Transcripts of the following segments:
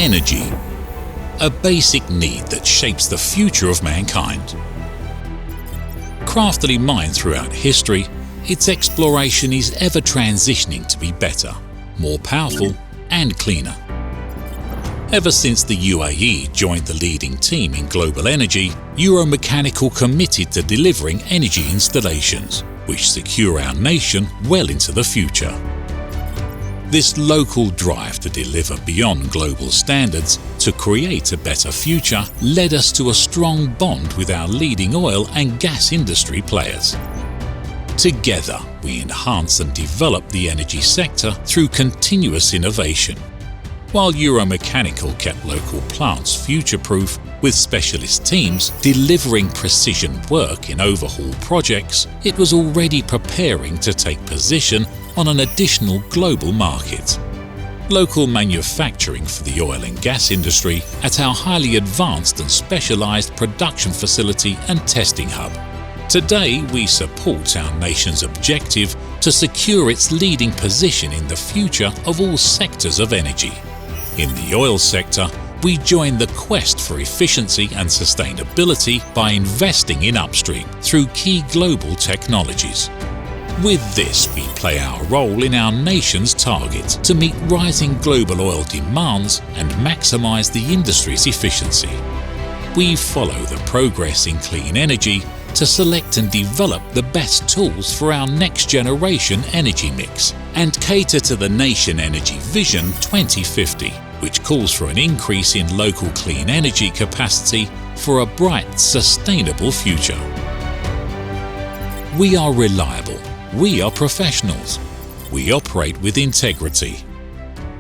Energy, a basic need that shapes the future of mankind. Craftily mined throughout history, its exploration is ever transitioning to be better, more powerful and cleaner. Ever since the UAE joined the leading team in global energy, Euromechanical committed to delivering energy installations, which secure our nation well into the future. This local drive to deliver beyond global standards to create a better future led us to a strong bond with our leading oil and gas industry players. Together, we enhance and develop the energy sector through continuous innovation. While Euromechanical kept local plants future-proof with specialist teams delivering precision work in overhaul projects, it was already preparing to take position on an additional global market. Local manufacturing for the oil and gas industry at our highly advanced and specialised production facility and testing hub. Today, we support our nation's objective to secure its leading position in the future of all sectors of energy. In the oil sector, we join the quest for efficiency and sustainability by investing in upstream through key global technologies. With this, we play our role in our nation's target to meet rising global oil demands and maximise the industry's efficiency. We follow the progress in clean energy to select and develop the best tools for our next generation energy mix and cater to the Nation Energy Vision 2050, which calls for an increase in local clean energy capacity for a bright, sustainable future. We are reliable. We are professionals. We operate with integrity.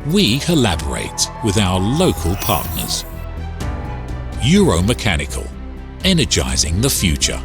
We collaborate with our local partners. Euromechanical, energising the future.